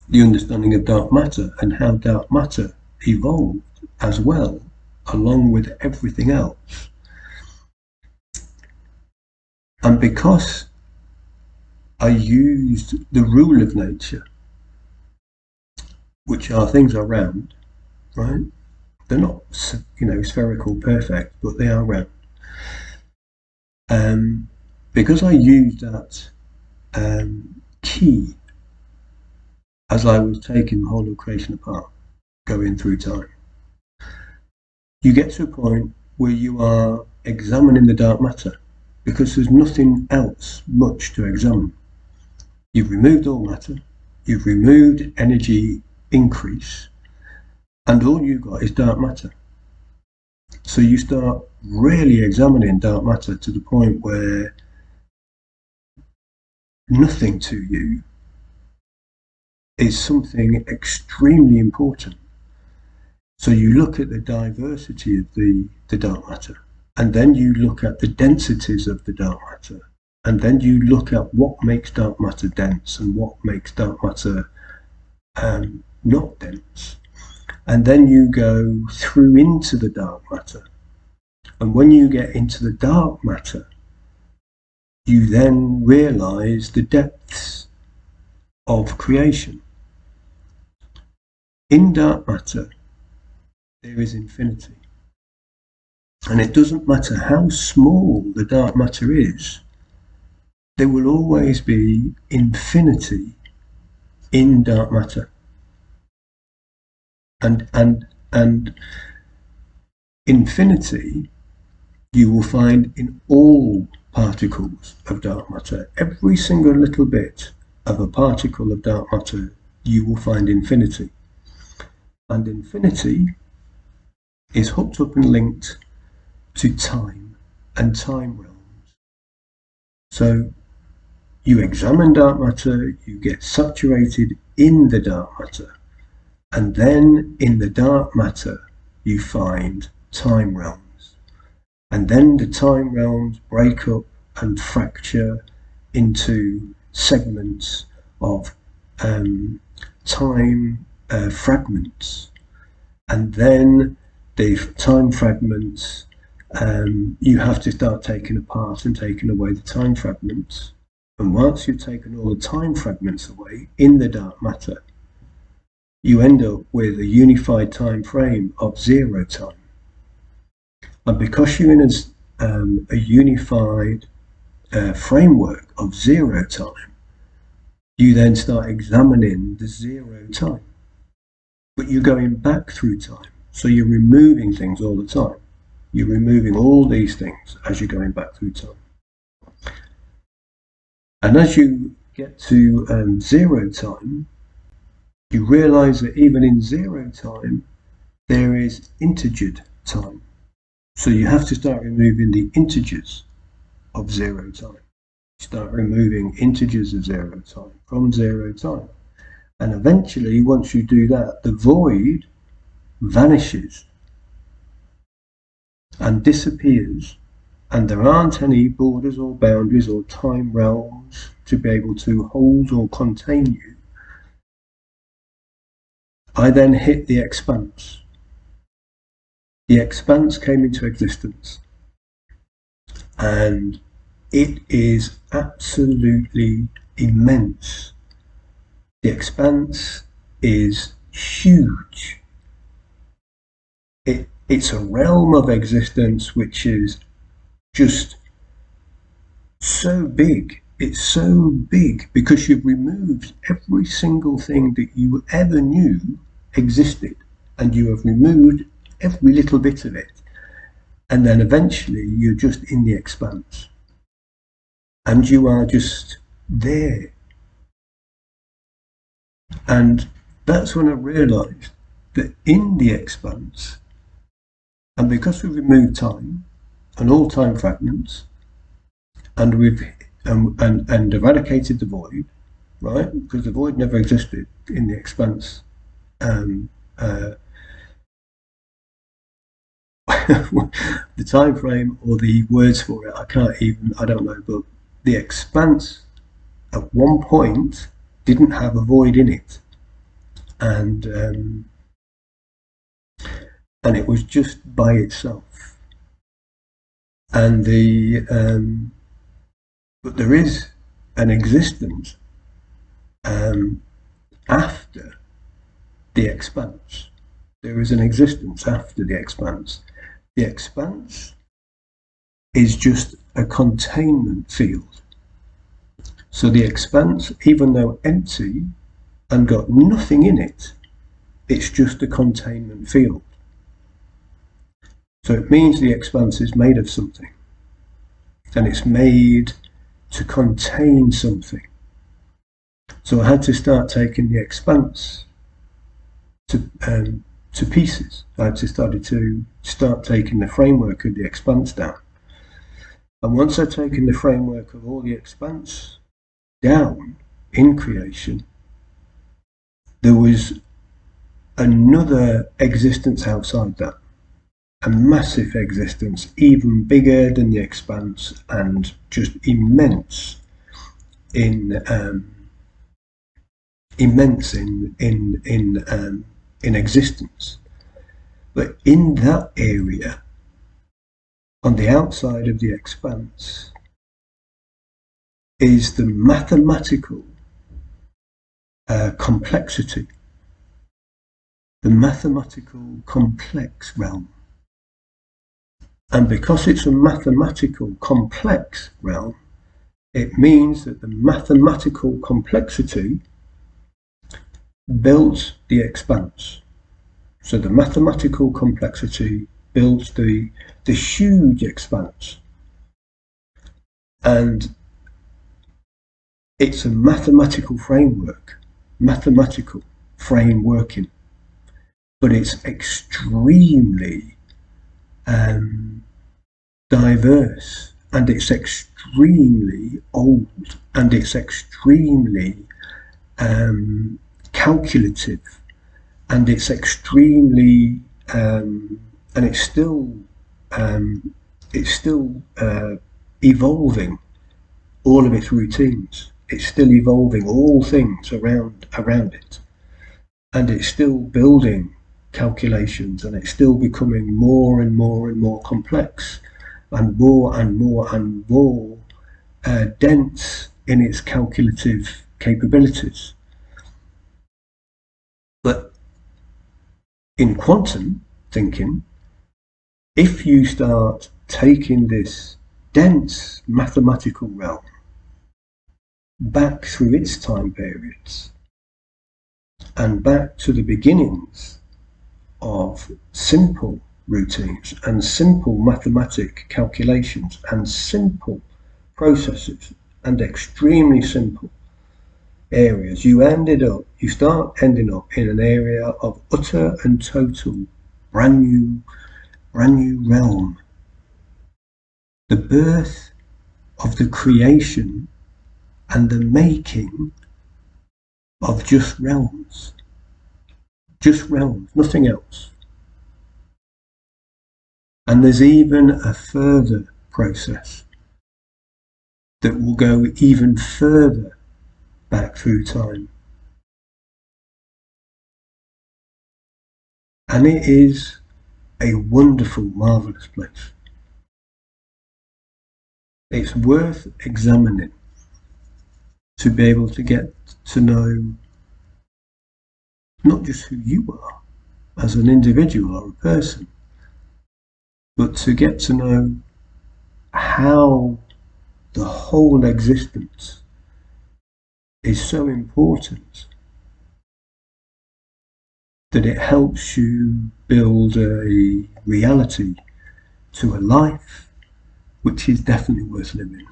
the understanding of dark matter and how dark matter evolved as well, along with everything else. And because I used the rule of nature, which are things are round, right? They're not, spherical, perfect, but they are round. Because I used that key as I was taking the whole of creation apart, going through time, you get to a point where you are examining the dark matter, because there's nothing else much to examine. You've removed all matter, you've removed energy increase, and all you've got is dark matter. So you start really examining dark matter to the point where nothing to you is something extremely important. So you look at the diversity of the dark matter, and then you look at the densities of the dark matter, and then you look at what makes dark matter dense and what makes dark matter not dense. And then you go through into the dark matter. And when you get into the dark matter, you then realize the depths of creation. In dark matter, there is infinity. And it doesn't matter how small the dark matter is, there will always be infinity in dark matter. And infinity you will find in all particles of dark matter. Every single little bit of a particle of dark matter, you will find infinity. And infinity is hooked up and linked to time and time realms. So you examine dark matter, you get saturated in the dark matter, and then in the dark matter you find time realms. And then the time realms break up and fracture into segments of time fragments. And then the time fragments, you have to start taking apart and taking away the time fragments. And once you've taken all the time fragments away in the dark matter, you end up with a unified time frame of 0 time. And because you're in a unified framework of 0 time, you then start examining the 0 time. But you're going back through time. So you're removing things all the time. You're removing all these things as you're going back through time. And as you get to 0 time, you realize that even in 0 time, there is integered time. So you have to start removing the integers of 0 time. Start removing integers of 0 time from 0 time. And eventually, once you do that, the void vanishes and disappears, and there aren't any borders or boundaries or time realms to be able to hold or contain you. I then hit the expanse. The expanse came into existence, and it is absolutely immense. The expanse is huge. It's a realm of existence which is just so big. It's so big because you've removed every single thing that you ever knew existed, and you have removed every little bit of it. And then eventually you're just in the expanse. And you are just there. And that's when I realized that in the expanse, and because we've removed time and all time fragments, and we've and eradicated the void, right? Because the void never existed in the expanse. The time frame or the words for it, I don't know, but the expanse at one point didn't have a void in it. and it was just by itself. And but there is an existence after the expanse. There is an existence after the expanse. The expanse is just a containment field. So the expanse, even though empty and got nothing in it, it's just a containment field. So it means the expanse is made of something, and it's made to contain something. So I had to start taking the expanse to pieces. I had to start taking the framework of the expanse down. And once I'd taken the framework of all the expanse down in creation, there was another existence outside that. A massive existence, even bigger than the expanse and just immense in existence. But in that area, on the outside of the expanse, is the mathematical complexity, the mathematical complex realm. And because it's a mathematical complex realm, it means that the mathematical complexity builds the expanse. So the mathematical complexity builds the huge expanse. And it's a mathematical framework, mathematical frameworking, but it's extremely diverse, and it's extremely old, and it's extremely calculative, and it's extremely and it's still evolving all of its routines. It's still evolving all things around it, and it's still building calculations, and it's still becoming more and more and more complex, and more and more and more dense in its calculative capabilities. But in quantum thinking, if you start taking this dense mathematical realm back through its time periods and back to the beginnings of simple routines and simple mathematic calculations and simple processes and extremely simple areas, you start ending up in an area of utter and total brand new realm. The birth of the creation and the making of just realms, nothing else. And there's even a further process that will go even further back through time. And it is a wonderful, marvellous place. It's worth examining to be able to get to know not just who you are as an individual or a person, but to get to know how the whole existence is so important that it helps you build a reality to a life which is definitely worth living.